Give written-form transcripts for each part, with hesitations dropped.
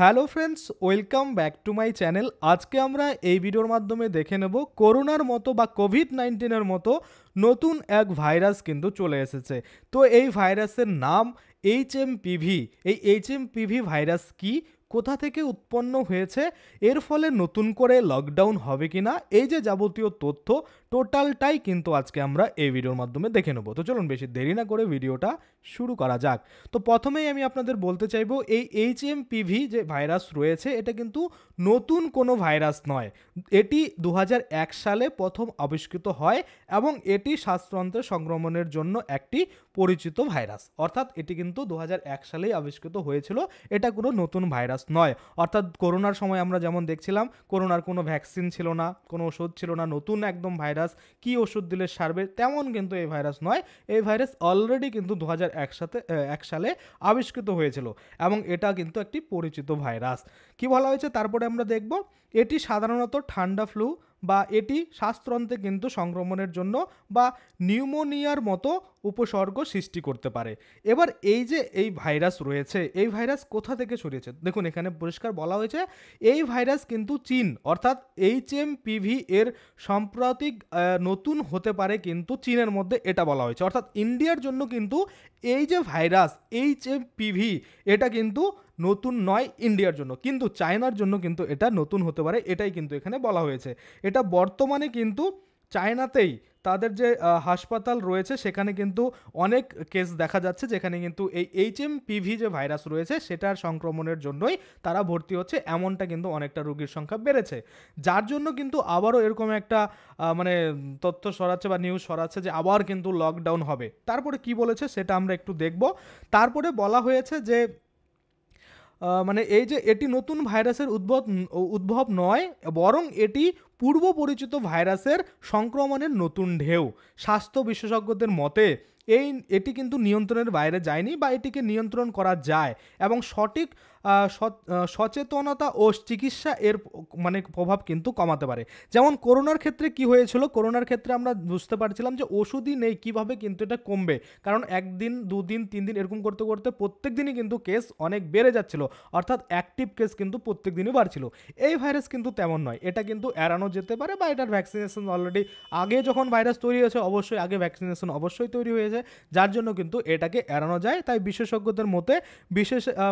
Hello friends, welcome back to my channel. আজকে আমরা এই ভিডিওর মাধ্যমে দেখে নেব করোনার মতো বা কোভিড-19-এর মতো নতুন এক ভাইরাস কিন্তু চলে এসেছে। তো এই ভাইরাসের নাম এইচএমপিভি। এই এইচএমপিভি ভাইরাস কি, কোথা থেকে উৎপন্ন হয়েছে, এর ফলে নতুন করে লকডাউন হবে কিনা, এই যে যাবতীয় তথ্য টোটালটাই কিন্তু আজকে আমরা এই ভিডিওর মাধ্যমে দেখে নেব। তো চলুন বেশি দেরি না করে ভিডিওটা শুরু করা যাক। তো প্রথমেই আমি আপনাদের বলতে চাইবো, এই এইচএমপিভি যে ভাইরাস রয়েছে এটা কিন্তু নতুন কোনো ভাইরাস নয়। এটি 2001 সালে প্রথম আবিষ্কৃত হয় এবং এটি শ্বাসতন্ত্রের সংক্রমণের জন্য একটি পরিচিত ভাইরাস। অর্থাৎ এটি কিন্তু 2001 সালেই আবিষ্কৃত হয়েছিল, এটা কোনো নতুন ভাইরাস নয়। অর্থাৎ করোনার সময় আমরা যেমন দেখছিলাম করোনার কোনো ভ্যাকসিন ছিল না, কোনো ওষুধ ছিল না, নতুন একদম ভাইরাস, কি ওষুধ দিলে সারবে, তেমন কিন্তু এই ভাইরাস নয়। এই ভাইরাস অলরেডি কিন্তু 2001 সালে আবিষ্কৃত হয়েছিল এবং এটা কিন্তু একটি পরিচিত ভাইরাস। কি বলা হয়েছে তারপরে আমরা দেখব, এটি সাধারণত ঠান্ডা ফ্লু বা এটি শ্বাসতন্ত্রে কিন্তু সংক্রমণের জন্য বা নিউমোনিয়ার মতো উপসর্গ সৃষ্টি করতে পারে। এবার এই যে এই ভাইরাস রয়েছে, এই ভাইরাস কোথা থেকে ছড়িয়েছে দেখুন, এখানে পরিষ্কার বলা হয়েছে এই ভাইরাস কিন্তু চীন, অর্থাৎ এইচএমপিভি এর সাম্প্রতিক নতুন হতে পারে কিন্তু চীনের মধ্যে, এটা বলা হয়েছে। অর্থাৎ ইন্ডিয়ার জন্য কিন্তু এই যে ভাইরাস এইচএমপিভি এটা কিন্তু নতুন নয় ইন্ডিয়ার জন্য, কিন্তু চায়নার জন্য কিন্তু এটা নতুন হতে পারে, এটাই কিন্তু এখানে বলা হয়েছে। এটা বর্তমানে কিন্তু চায়নাতেই তাদের যে হাসপাতাল রয়েছে সেখানে কিন্তু অনেক কেস দেখা যাচ্ছে, যেখানে কিন্তু এই এইচএমপিভি যে ভাইরাস রয়েছে সেটার সংক্রমণের জন্যই তারা ভর্তি হচ্ছে, এমনটা কিন্তু অনেকটা রোগীর সংখ্যা বেড়েছে। যার জন্য কিন্তু আবারও এরকম একটা মানে তথ্য ছড়াচ্ছে বা নিউজ ছড়াচ্ছে যে আবার কিন্তু লকডাউন হবে। তারপরে কি বলেছে সেটা আমরা একটু দেখব। তারপরে বলা হয়েছে যে মানে এই যে এটি নতুন ভাইরাসের উদ্ভব নয়, বরং এটি পূর্ব পরিচিত ভাইরাসের সংক্রমণের নতুন ঢেউ। স্বাস্থ্য বিশেষজ্ঞদের মতে এটি কিন্তু নিয়ন্ত্রণের বাইরে যায়নি বা এটিকে নিয়ন্ত্রণ করা যায় এবং সঠিক সচেতনতা ও চিকিৎসা এর মানে প্রভাব কিন্তু কমাতে পারে। যেমন করোনার ক্ষেত্রে কি হয়েছিল, করোনার ক্ষেত্রে আমরা বুঝতে পারছিলাম যে ওষুধই নেই কিভাবে কিন্তু এটা কমবে, কারণ একদিন দুদিন তিন দিন এরকম করতে করতে প্রত্যেক দিনই কিন্তু কেস অনেক বেড়ে যাচ্ছিল, অর্থাৎ অ্যাক্টিভ কেস কিন্তু প্রত্যেক দিনই বাড়ছিল। এই ভাইরাস কিন্তু তেমন নয়, এটা কিন্তু এড়ানো যেতে পারে বা এটার ভ্যাকসিনেশন অলরেডি আগে যখন ভাইরাস তৈরি হয়েছে অবশ্যই আগে ভ্যাকসিনেশন অবশ্যই তৈরি হয়েছে, যার জন্য কিন্তু এটাকে এড়ানো যায়। তাই বিশেষজ্ঞদের মতে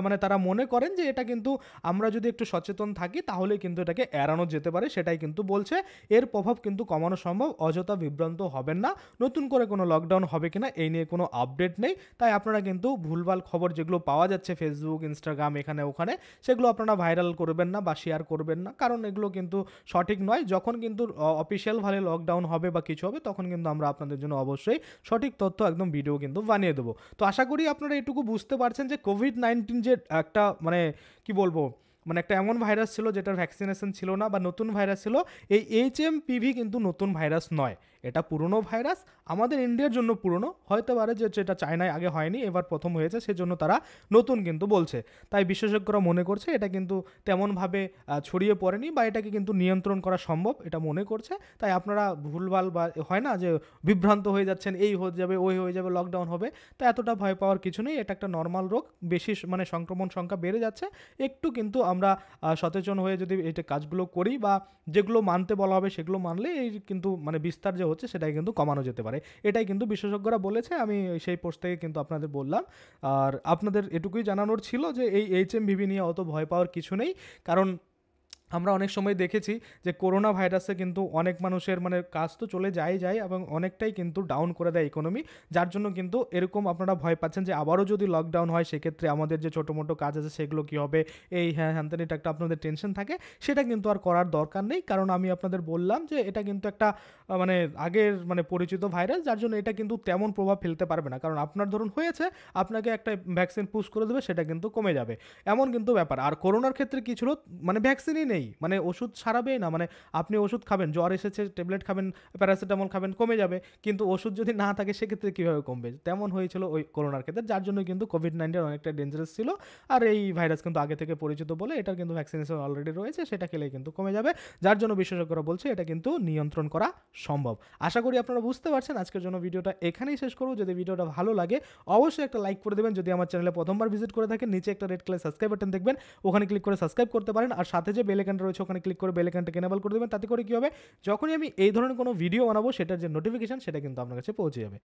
মানে তারা মনে করেন যে এটা কিন্তু আমরা যদি একটু সচেতন থাকি তাহলে কিন্তু এটাকে এড়ানো যেতে পারে, সেটাই কিন্তু বলছে। এর প্রভাব কিন্তু কমানো সম্ভব, অযথা বিভ্রান্ত হবেন না। নতুন করে কোনো লকডাউন হবে কিনা এই নিয়ে কোনো আপডেট নেই, তাই আপনারা কিন্তু ভুলভাল খবর যেগুলো পাওয়া যাচ্ছে ফেসবুক ইনস্টাগ্রাম এখানে ওখানে, সেগুলো আপনারা ভাইরাল করবেন না বা শেয়ার করবেন না, কারণ এগুলো কিন্তু সঠিক নয়। যখন কিন্তু অফিসিয়ালভাবে লকডাউন হবে বা কিছু হবে তখন কিন্তু আমরা আপনাদের জন্য অবশ্যই সঠিক তথ্য একদম ভিডিও কিন্তু বানিয়ে দেবো। তো আশা করি আপনারা এটুকু বুঝতে পারছেন যে কোভিড-19 যে একটা মানে কি বলবো, মানে একটা এমন ভাইরাস ছিল যেটার ভ্যাকসিনেশন ছিল না বা নতুন ভাইরাস ছিল। এই এইচএমপিভি কিন্তু নতুন ভাইরাস নয়, এটা পুরনো ভাইরাস, আমাদের ইন্ডিয়ার জন্য পুরনো, হয়তো পারে যে যেটা চায়নায় আগে হয়নি এবার প্রথম হয়েছে সেজন্য তারা নতুন কিন্তু বলছে। তাই বিশেষজ্ঞরা মনে করছে এটা কিন্তু তেমনভাবে ছড়িয়ে পড়েনি বা এটাকে কিন্তু নিয়ন্ত্রণ করা সম্ভব এটা মনে করছে। তাই আপনারা ভুলভাল বা হয় না যে বিভ্রান্ত হয়ে যাচ্ছেন, এই হয়ে যাবে ওই হয়ে যাবে লকডাউন হবে, তো এতটা ভয় পাওয়ার কিছু নেই। এটা একটা নর্মাল রোগ, বেশি মানে সংক্রমণ সংখ্যা বেড়ে যাচ্ছে, একটু কিন্তু আমরা সচেতন হয়ে যদি এইটা কাজগুলো করি বা যেগুলো মানতে বলা হবে সেগুলো মানলে এই কিন্তু মানে বিস্তার যে হচ্ছে সেটাই কিন্তু কমানো যেতে পারে, এটাই কিন্তু বিশেষজ্ঞরা বলেছে। আমি সেই পোস্ট থেকে কিন্তু আপনাদের বললাম। আর আপনাদের এটুকুই জানানোর ছিল যে এই এইচএমভিভি নিয়ে অত ভয় পাওয়ার কিছু নেই, কারণ আমরা অনেক সময় দেখেছি যে করোনা ভাইরাসে কিন্তু অনেক মানুষের মানে কাজ তো চলে যায় এবং অনেকটাই কিন্তু ডাউন করে দেয় ইকোনমি, যার জন্য কিন্তু এরকম আপনারা ভয় পাচ্ছেন যে আবারও যদি লকডাউন হয় সেক্ষেত্রে আমাদের যে ছোটো মোটো কাজ আছে সেগুলো কী হবে, এই হ্যাঁ হ্যান এটা একটা আপনাদের টেনশন থাকে, সেটা কিন্তু আর করার দরকার নেই। কারণ আমি আপনাদের বললাম যে এটা কিন্তু একটা মানে আগের মানে পরিচিত ভাইরাস, যার জন্য এটা কিন্তু তেমন প্রভাব ফেলতে পারবে না, কারণ আপনার ধরুন হয়েছে আপনাকে একটা ভ্যাকসিন পুশ করে দেবে সেটা কিন্তু কমে যাবে, এমন কিন্তু ব্যাপার। আর করোনার ক্ষেত্রে কী ছিল, মানে ভ্যাকসিনই নেই, নেই, মানে ওষুধ সারাবেই না। মানে আপনি ওষুধ খাবেন, জ্বর এসেছে ট্যাবলেট খাবেন, প্যারাসিটামল খাবেন, কমে যাবে। কিন্তু ওষুধ যদি না থাকে সেক্ষেত্রে কীভাবে কমবে? তেমন হয়েছিল ওই করোনার ক্ষেত্রে, যার জন্য কিন্তু কোভিড-19 অনেকটা ডেঞ্জারাস ছিল। আর এই ভাইরাস কিন্তু আগে থেকে পরিচিত বলে এটার কিন্তু ভ্যাকসিনেশন অলরেডি রয়েছে, সেটা খেলেই কিন্তু কমে যাবে। যার জন্য বিশেষজ্ঞরা বলছে এটা কিন্তু নিয়ন্ত্রণ করা সম্ভব। আশা করি আপনারা বুঝতে পারছেন। আজকের জন্য ভিডিওটা এখানেই শেষ করব। যদি ভিডিওটা ভালো লাগে অবশ্যই একটা লাইক করে দেবেন। যদি আমার চ্যানেলে প্রথমবার ভিজিট করে থাকেন, নিচে একটা রেড কালার সাবস্ক্রাইব বাটন দেখবেন, ওখানে ক্লিক করে সাবস্ক্রাইব করতে পারেন। আর সাথে যে বেল আইকনটা রয়েছে ওখানে ক্লিক করে বেল আইকনটাকে এনেবল করে দেবেন। তাতে করে কী হবে, যখনই আমি এই ধরনের কোনো ভিডিও বানাবো সেটার যে নোটিফিকেশন সেটা কিন্তু আপনার কাছে পৌঁছে যাবে।